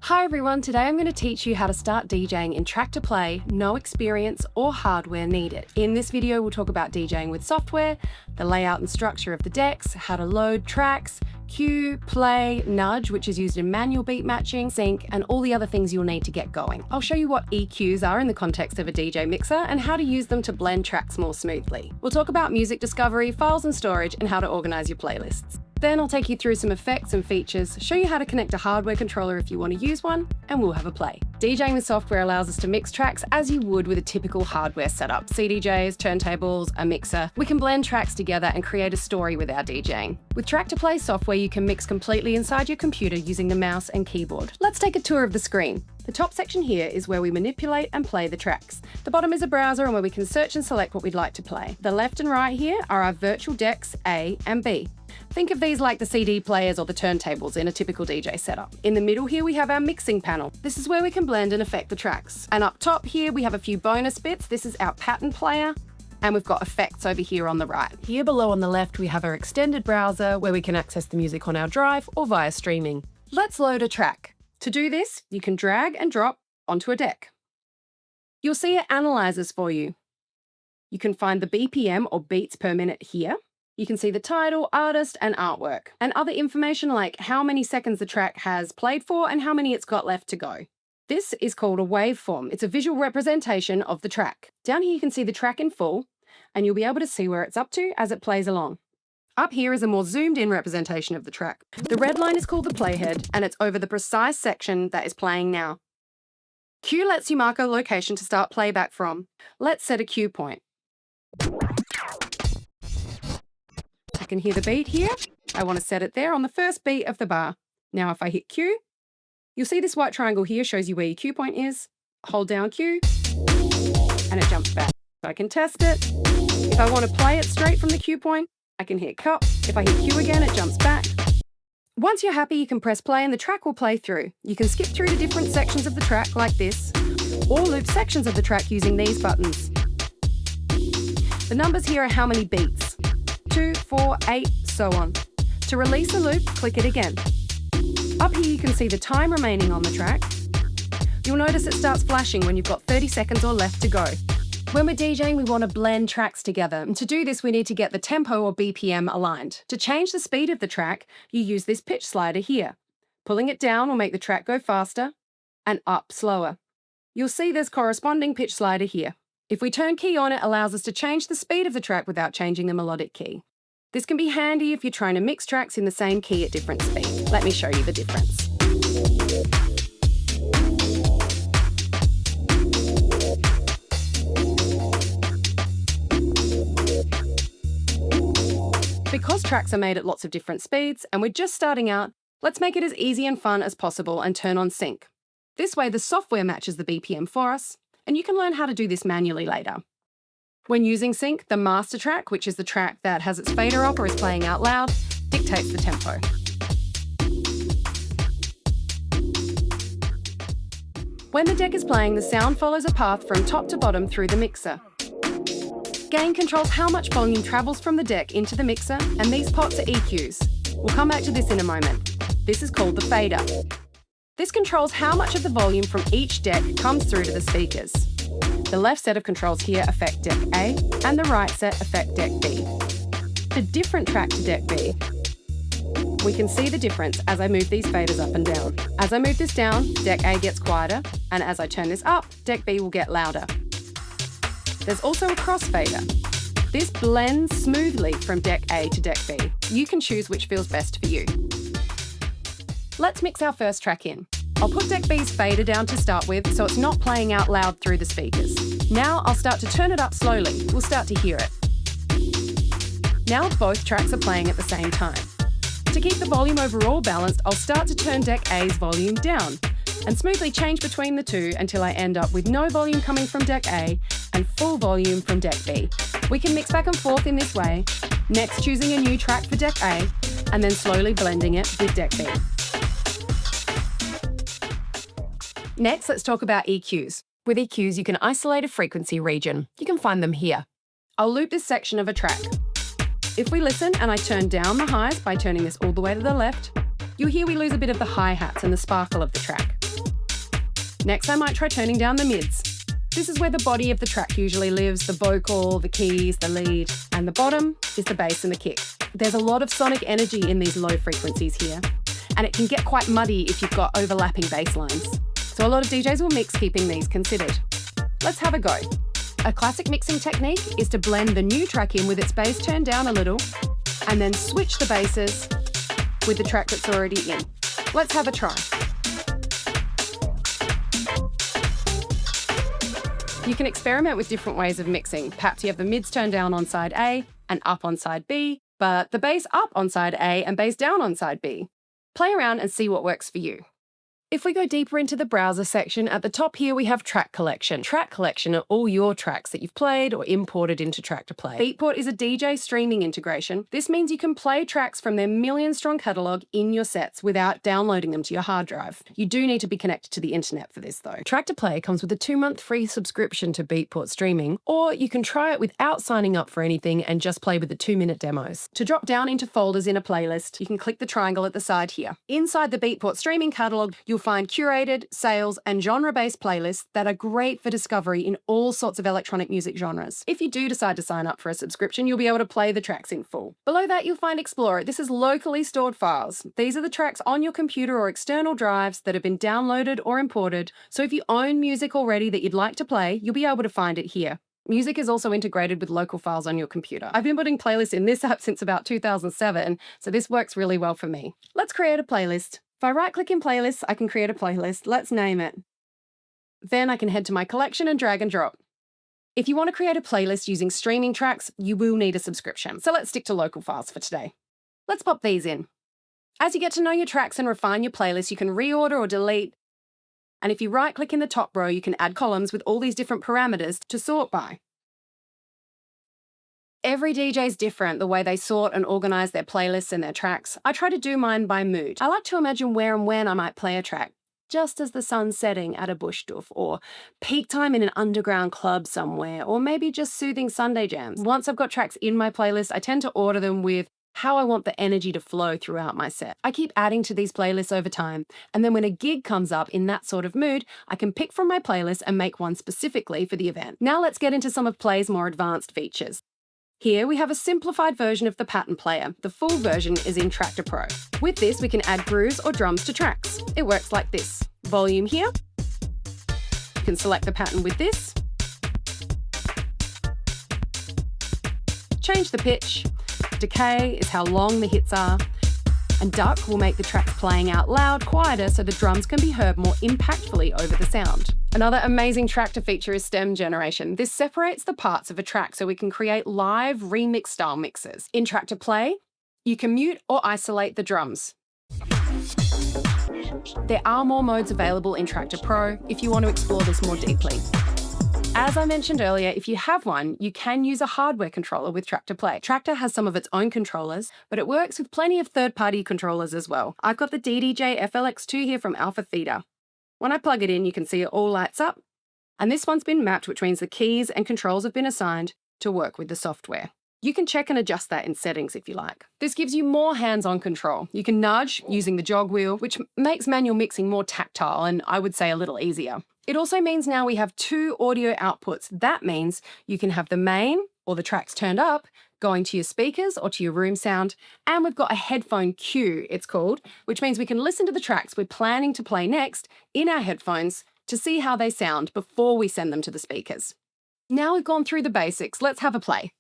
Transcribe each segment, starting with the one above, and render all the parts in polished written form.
Hi everyone, today I'm going to teach you how to start DJing in Traktor Play, no experience or hardware needed. In this video we'll talk about DJing with software, the layout and structure of the decks, how to load tracks, cue, play, nudge, which is used in manual beat matching, sync, and all the other things you'll need to get going. I'll show you what EQs are in the context of a DJ mixer and how to use them to blend tracks more smoothly. We'll talk about music discovery, files and storage, and how to organize your playlists. Then I'll take you through some effects and features, show you how to connect a hardware controller if you want to use one, and we'll have a play. DJing with software allows us to mix tracks as you would with a typical hardware setup. CDJs, turntables, a mixer. We can blend tracks together and create a story with our DJing. With Traktor Play software, you can mix completely inside your computer using the mouse and keyboard. Let's take a tour of the screen. The top section here is where we manipulate and play the tracks. The bottom is a browser and where we can search and select what we'd like to play. The left and right here are our virtual decks A and B. Think of these like the CD players or the turntables in a typical DJ setup. In the middle here we have our mixing panel. This is where we can blend and affect the tracks. And up top here we have a few bonus bits. This is our pattern player. And we've got effects over here on the right. Here below on the left we have our extended browser where we can access the music on our drive or via streaming. Let's load a track. To do this, you can drag and drop onto a deck. You'll see it analyzes for you. You can find the BPM or beats per minute here. You can see the title, artist, and artwork, and other information like how many seconds the track has played for and how many it's got left to go. This is called a waveform. It's a visual representation of the track. Down here you can see the track in full, and you'll be able to see where it's up to as it plays along. Up here is a more zoomed-in representation of the track. The red line is called the playhead, and it's over the precise section that is playing now. Cue lets you mark a location to start playback from. Let's set a cue point. I can hear the beat here. I want to set it there on the first beat of the bar. Now if I hit cue, you'll see this white triangle here shows you where your cue point is. Hold down cue, and it jumps back. So I can test it. If I want to play it straight from the cue point, I can hit cut. If I hit cue again, it jumps back. Once you're happy, you can press play and the track will play through. You can skip through to different sections of the track like this, or loop sections of the track using these buttons. The numbers here are how many beats. 2, 4, 8, so on. To release a loop, click it again. Up here you can see the time remaining on the track. You'll notice it starts flashing when you've got 30 seconds or left to go. When we're DJing, we want to blend tracks together, and to do this we need to get the tempo or BPM aligned. To change the speed of the track, you use this pitch slider here. Pulling it down will make the track go faster, and up slower. You'll see there's corresponding pitch slider here. If we turn key on, it allows us to change the speed of the track without changing the melodic key. This can be handy if you're trying to mix tracks in the same key at different speeds. Let me show you the difference. Because tracks are made at lots of different speeds and we're just starting out, let's make it as easy and fun as possible and turn on sync. This way the software matches the BPM for us, and you can learn how to do this manually later. When using sync, the master track, which is the track that has its fader up or is playing out loud, dictates the tempo. When the deck is playing, the sound follows a path from top to bottom through the mixer. Gain controls how much volume travels from the deck into the mixer, and these pots are EQs. We'll come back to this in a moment. This is called the fader. This controls how much of the volume from each deck comes through to the speakers. The left set of controls here affect deck A, and the right set affect deck B. The different track to deck B. We can see the difference as I move these faders up and down. As I move this down, deck A gets quieter, and as I turn this up, deck B will get louder. There's also a crossfader. This blends smoothly from deck A to deck B. You can choose which feels best for you. Let's mix our first track in. I'll put deck B's fader down to start with so it's not playing out loud through the speakers. Now I'll start to turn it up slowly. We'll start to hear it. Now both tracks are playing at the same time. To keep the volume overall balanced, I'll start to turn deck A's volume down and smoothly change between the two until I end up with no volume coming from deck A and full volume from deck B. We can mix back and forth in this way, next choosing a new track for deck A and then slowly blending it with deck B. Next, let's talk about EQs. With EQs, you can isolate a frequency region. You can find them here. I'll loop this section of a track. If we listen and I turn down the highs by turning this all the way to the left, you'll hear we lose a bit of the hi-hats and the sparkle of the track. Next, I might try turning down the mids. This is where the body of the track usually lives, the vocal, the keys, the lead, and the bottom is the bass and the kick. There's a lot of sonic energy in these low frequencies here, and it can get quite muddy if you've got overlapping bass lines. So a lot of DJs will mix keeping these considered. Let's have a go. A classic mixing technique is to blend the new track in with its bass turned down a little, and then switch the basses with the track that's already in. Let's have a try. You can experiment with different ways of mixing. Perhaps you have the mids turned down on side A and up on side B, but the bass up on side A and bass down on side B. Play around and see what works for you. If we go deeper into the browser section, at the top here we have Track Collection. Track Collection are all your tracks that you've played or imported into Traktor Play. Beatport is a DJ streaming integration. This means you can play tracks from their million-strong catalogue in your sets without downloading them to your hard drive. You do need to be connected to the internet for this though. Traktor Play comes with a 2-month free subscription to Beatport streaming, or you can try it without signing up for anything and just play with the 2-minute demos. To drop down into folders in a playlist, you can click the triangle at the side here. Inside the Beatport streaming catalogue, you'll find curated, sales, and genre-based playlists that are great for discovery in all sorts of electronic music genres. If you do decide to sign up for a subscription, you'll be able to play the tracks in full. Below that, you'll find Explorer. This is locally stored files. These are the tracks on your computer or external drives that have been downloaded or imported, so if you own music already that you'd like to play, you'll be able to find it here. Music is also integrated with local files on your computer. I've been putting playlists in this app since about 2007, so this works really well for me. Let's create a playlist. If I right-click in Playlists, I can create a playlist. Let's name it. Then I can head to my collection and drag and drop. If you want to create a playlist using streaming tracks, you will need a subscription. So let's stick to local files for today. Let's pop these in. As you get to know your tracks and refine your playlist, you can reorder or delete. And if you right-click in the top row, you can add columns with all these different parameters to sort by. Every DJ is different, the way they sort and organise their playlists and their tracks. I try to do mine by mood. I like to imagine where and when I might play a track, just as the sun's setting at a bush doof, or peak time in an underground club somewhere, or maybe just soothing Sunday jams. Once I've got tracks in my playlist, I tend to order them with how I want the energy to flow throughout my set. I keep adding to these playlists over time, and then when a gig comes up in that sort of mood, I can pick from my playlist and make one specifically for the event. Now let's get into some of Play's more advanced features. Here we have a simplified version of the pattern player. The full version is in Traktor Pro. With this, we can add grooves or drums to tracks. It works like this. Volume here. You can select the pattern with this. Change the pitch. Decay is how long the hits are. And duck will make the tracks playing out loud quieter so the drums can be heard more impactfully over the sound. Another amazing Traktor feature is stem generation. This separates the parts of a track so we can create live remix style mixes. In Traktor Play, you can mute or isolate the drums. There are more modes available in Traktor Pro if you want to explore this more deeply. As I mentioned earlier, if you have one, you can use a hardware controller with Traktor Play. Traktor has some of its own controllers, but it works with plenty of third-party controllers as well. I've got the DDJ FLX2 here from Alpha Theta. When I plug it in, you can see it all lights up, and this one's been mapped, which means the keys and controls have been assigned to work with the software. You can check and adjust that in settings if you like. This gives you more hands-on control. You can nudge using the jog wheel, which makes manual mixing more tactile and I would say a little easier. It also means now we have 2 audio outputs. That means you can have the main, or the tracks turned up, going to your speakers or to your room sound, and we've got a headphone cue, it's called, which means we can listen to the tracks we're planning to play next in our headphones to see how they sound before we send them to the speakers. Now we've gone through the basics, let's have a play.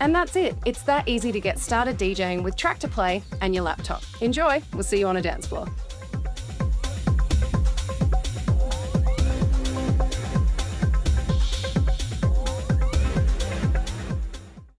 And that's it. It's that easy to get started DJing with Traktor Play and your laptop. Enjoy. We'll see you on a dance floor.